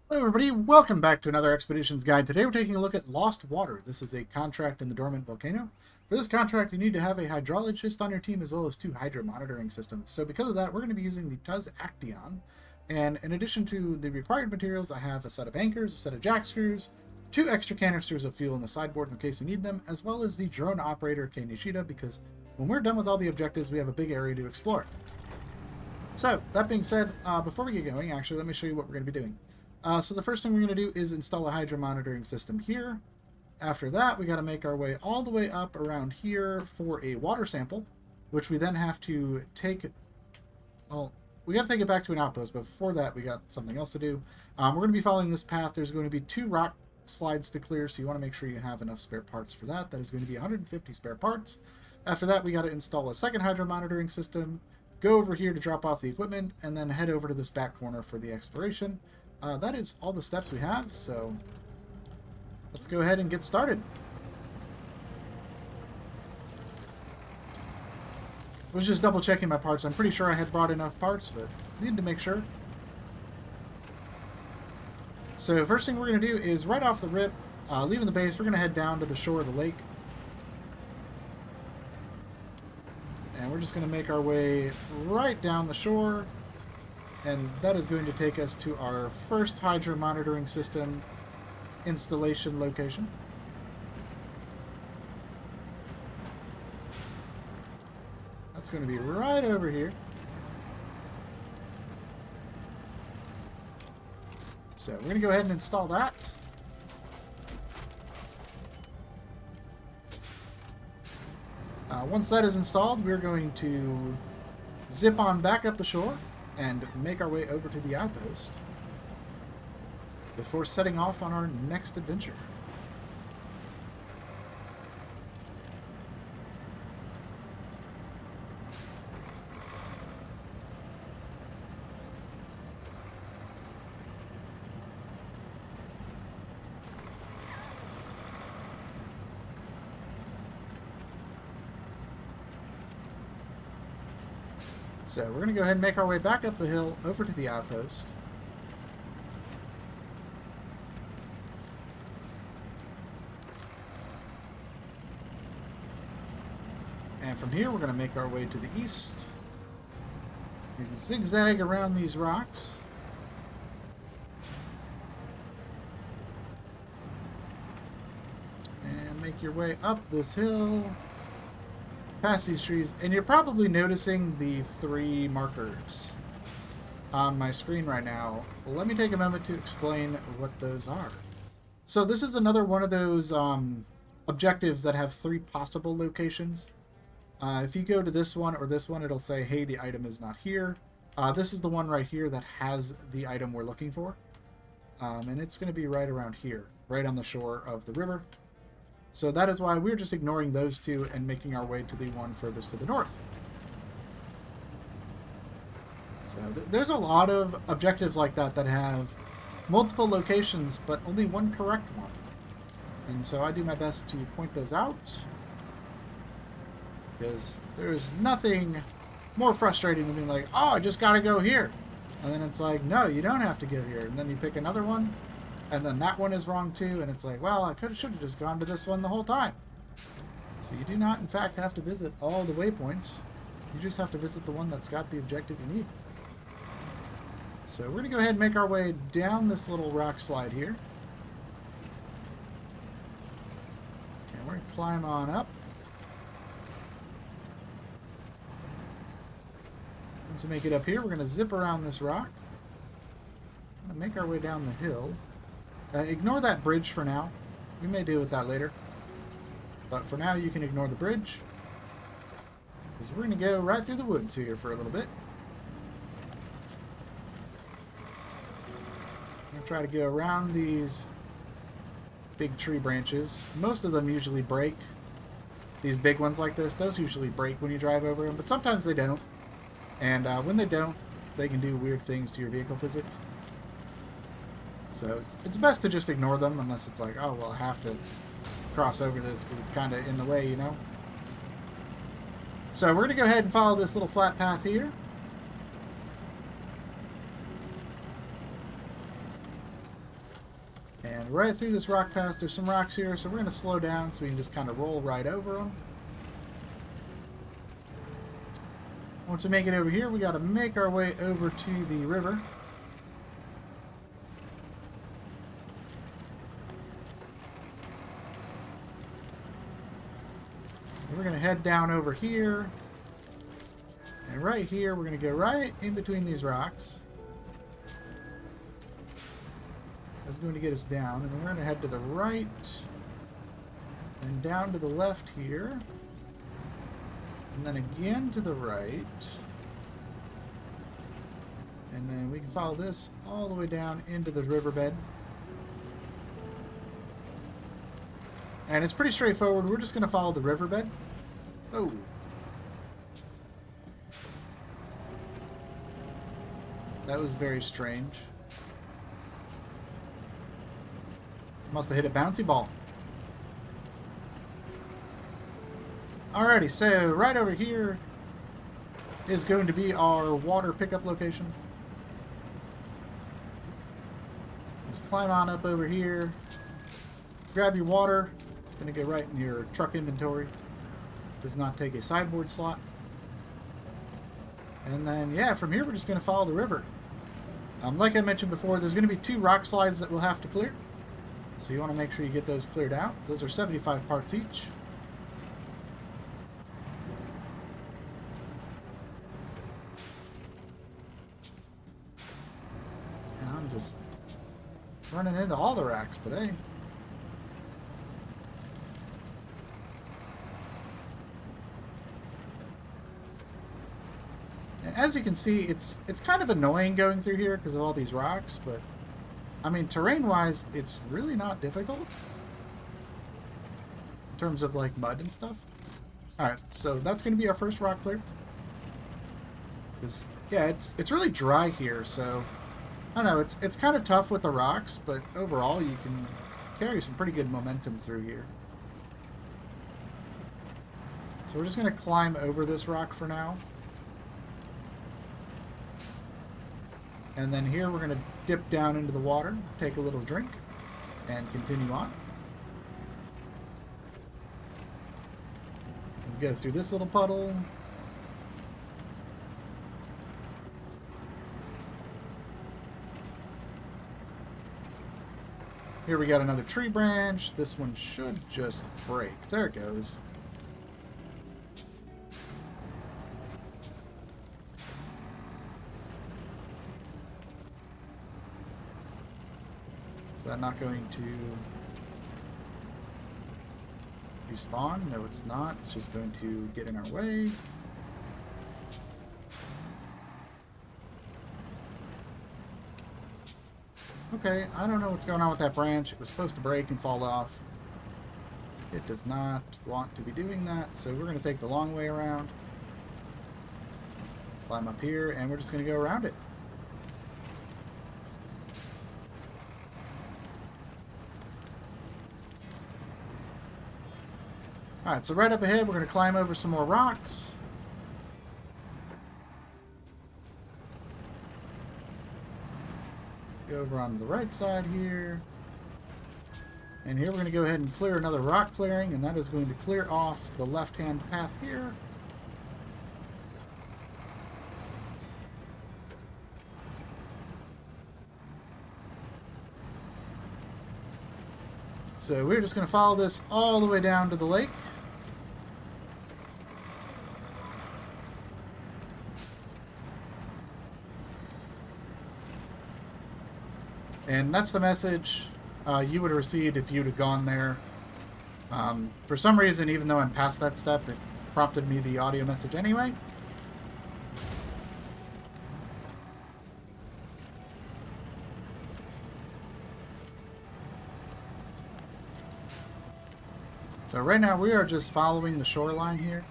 Hello everybody, welcome back to another Expeditions Guide. Today we're taking a look at Lost Water. This is a contract in the Dormant Volcano. For this contract you need to have a hydrologist on your team as well as 2 hydro monitoring systems. So because of that we're going to be using the Tuz Action. And in addition to the required materials, I have a set of anchors, a set of jack screws, 2 extra canisters of fuel in the sideboards in case we need them, as well as the drone operator Kei Nishida, because when we're done with all the objectives we have a big area to explore. So, that being said, before we get going, actually, let me show you what we're going to be doing. So the first thing we're going to do is install a hydro monitoring system here. After that, we got to make our way all the way up around here for a water sample, which we then have to take. Well, we got to take it back to an outpost, but before that, we got something else to do. We're going to be following this path. There's going to be 2 rock slides to clear, so you want to make sure you have enough spare parts for that. That is going to be 150 spare parts. After that, we got to install a second hydro monitoring system, go over here to drop off the equipment, and then head over to this back corner for the exploration. That is all the steps we have, so let's go ahead and get started. I was just double checking my parts. I'm pretty sure I had brought enough parts, but needed to make sure. So first thing we're going to do is right off the rip, leaving the base, we're going to head down to the shore of the lake. And we're just going to make our way right down the shore. And that is going to take us to our first hydro monitoring system installation location. That's going to be right over here. So we're going to go ahead and install that. Once that is installed, we're going to zip on back up the shore and make our way over to the outpost before setting off on our next adventure. So we're going to go ahead and make our way back up the hill over to the outpost. And from here we're going to make our way to the east. Maybe zigzag around these rocks. And make your way up this hill. Past these trees, and you're probably noticing the 3 markers on my screen right now. Let me take a moment to explain what those are. So this is another one of those objectives that have 3 possible locations. If you go to this one or this one, it'll say, hey, the item is not here. This is the one right here that has the item we're looking for. And it's going to be right around here, right on the shore of the river. So that is why we're just ignoring those 2 and making our way to the one furthest to the north. So there's a lot of objectives like that that have multiple locations, but only one correct one. And so I do my best to point those out, because there's nothing more frustrating than being like, oh, I just got to go here. And then it's like, no, you don't have to go here. And then you pick another one. And then that one is wrong too, and it's like, well, I should have just gone to this one the whole time. So you do not, in fact, have to visit all the waypoints. You just have to visit the one that's got the objective you need. So we're going to go ahead and make our way down this little rock slide here. And we're going to climb on up. Once we make it up here, we're going to zip around this rock. And make our way down the hill. Ignore that bridge for now. We may deal with that later. But for now, you can ignore the bridge. Because we're going to go right through the woods here for a little bit. I'm going to try to go around these big tree branches. Most of them usually break. These big ones like this, those usually break when you drive over them. But sometimes they don't. And when they don't, they can do weird things to your vehicle physics. So it's best to just ignore them unless it's like, oh, well, I have to cross over this because it's kind of in the way, you know? So we're going to go ahead and follow this little flat path here. right through this rock pass. There's some rocks here, so we're going to slow down so we can just kind of roll right over them. Once we make it over here, we got to make our way over to the river. We're going to head down over here. And right here, we're going to go right in between these rocks. That's going to get us down. And then we're going to head to the right. And down to the left here. And then again to the right. And then we can follow this all the way down into the riverbed. And it's pretty straightforward. We're just going to follow the riverbed. Oh. That was very strange. Must have hit a bouncy ball. Alrighty, so right over here is going to be our water pickup location. Just climb on up over here. Grab your water. It's going to go right in your truck inventory. Does not take a sideboard slot. And then, yeah, from here we're just going to follow the river. Like I mentioned before, there's going to be 2 rock slides that we'll have to clear. So you want to make sure you get those cleared out. Those are 75 parts each. And I'm just running into all the racks today. As you can see, it's kind of annoying going through here because of all these rocks, but I mean, terrain-wise, it's really not difficult in terms of like mud and stuff. Alright, so that's going to be our first rock clear. Because, yeah, it's really dry here, so I don't know, it's kind of tough with the rocks, but overall you can carry some pretty good momentum through here. So we're just going to climb over this rock for now. And then here we're going to dip down into the water, take a little drink, and continue on. We go through this little puddle. Here we got another tree branch. This one should just break. There it goes. Is that not going to despawn? No, it's not. It's just going to get in our way. Okay, I don't know what's going on with that branch. It was supposed to break and fall off. It does not want to be doing that, so we're going to take the long way around. Climb up here, and we're just going to go around it. Alright, so right up ahead, we're going to climb over some more rocks. Go over on the right side here. And here we're going to go ahead and clear another rock clearing, and that is going to clear off the left-hand path here. So we're just going to follow this all the way down to the lake. And that's the message you would have received if you'd have gone there. For some reason, even though I'm past that step, it prompted me the audio message anyway. So right now we are just following the shoreline here.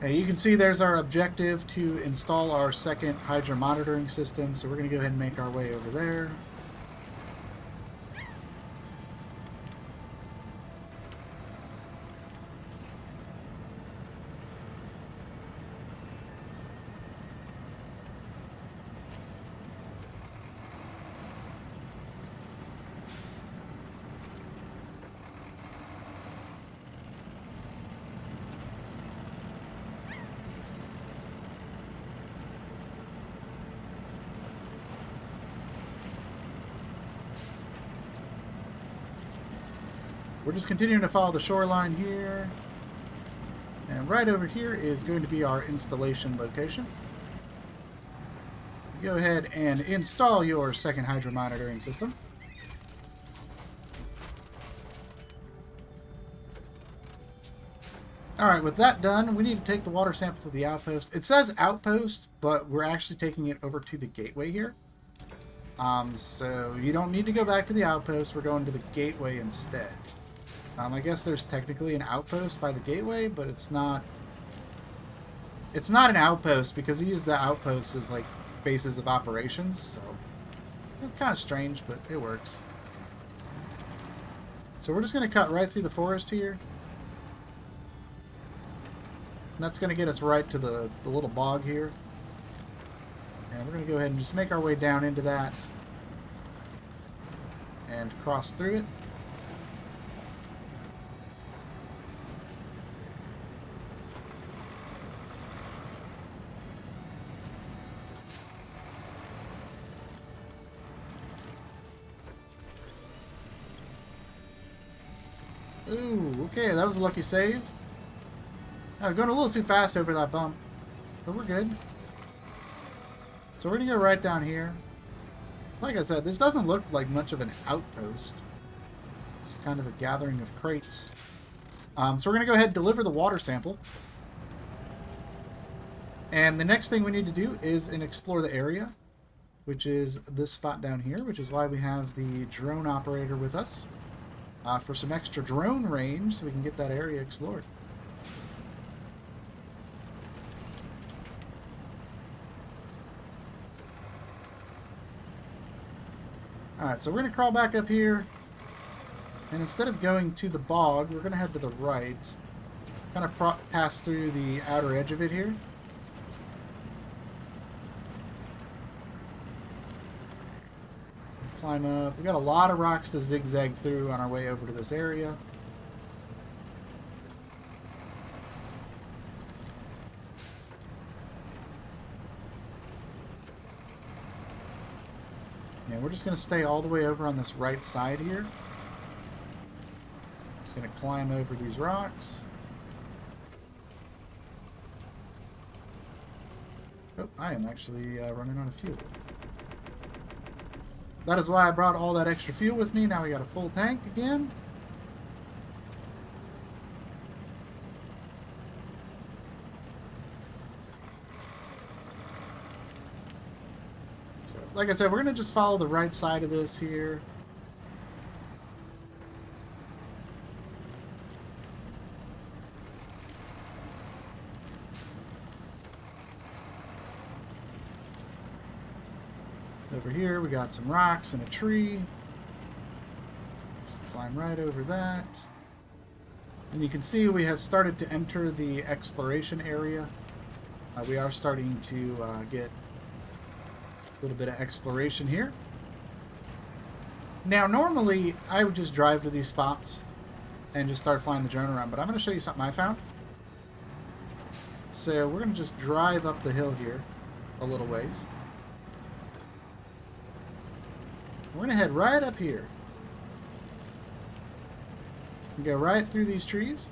And you can see there's our objective to install our second hydro monitoring system. So we're going to go ahead and make our way over there. we're just continuing to follow the shoreline here. And right over here is going to be our installation location. Go ahead and install your second hydro monitoring system. Alright, with that done, we need to take the water sample to the outpost. It says outpost, but we're actually taking it over to the gateway here. So you don't need to go back to the outpost, we're going to the gateway instead. I guess there's technically an outpost by the gateway, but it's not an outpost because we use the outpost as like bases of operations, so it's kind of strange, but it works. So we're just going to cut right through the forest here. And that's going to get us right to the little bog here. And we're going to go ahead and just make our way down into that and cross through it. Ooh, okay, that was a lucky save. Going a little too fast over that bump, but we're good. So we're going to go right down here. Like I said, this doesn't look like much of an outpost. Just kind of a gathering of crates. So we're going to go ahead and deliver the water sample. And the next thing we need to do is explore the area, which is this spot down here, which is why we have the drone operator with us. For some extra drone range so we can get that area explored. Alright, so we're going to crawl back up here, and instead of going to the bog, we're going to head to the right, kind of pass through the outer edge of it here. Climb up. We got a lot of rocks to zigzag through on our way over to this area. And we're just going to stay all the way over on this right side here. Just going to climb over these rocks. Oh, I am actually running out of fuel. That is why I brought all that extra fuel with me. Now we got a full tank again. So, like I said, we're going to just follow the right side of this here. Over here we got some rocks and a tree. Just climb right over that. And you can see we have started to enter the exploration area. We are starting to get a little bit of exploration here. Now normally I would just drive to these spots and just start flying the drone around, but I'm going to show you something I found. So we're going to just drive up the hill here a little ways. We're going to head right up here. And go right through these trees.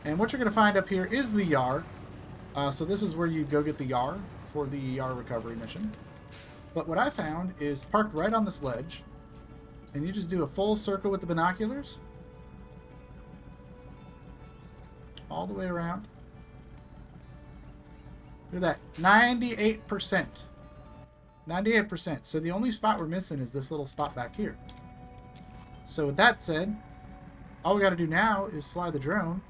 And what you're going to find up here is the Yar. So this is where you go get the Yar for the Yar recovery mission. But what I found is parked right on this ledge. And you just do a full circle with the binoculars. All the way around. Look at that. 98%. 98%. So the only spot we're missing is this little spot back here. So with that said, all we got to do now is fly the drone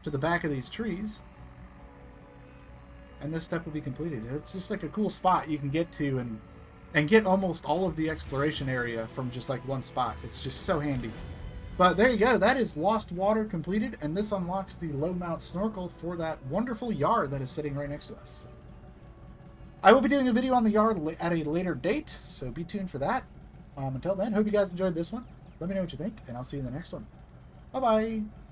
to the back of these trees. And this step will be completed. It's just like a cool spot you can get to and get almost all of the exploration area from just like one spot. It's just so handy. But there you go. That is Lost Water completed. And this unlocks the low mount snorkel for that wonderful Yar that is sitting right next to us. I will be doing a video on the Yar at a later date, so be tuned for that. Until then, hope you guys enjoyed this one. Let me know what you think, and I'll see you in the next one. Bye-bye!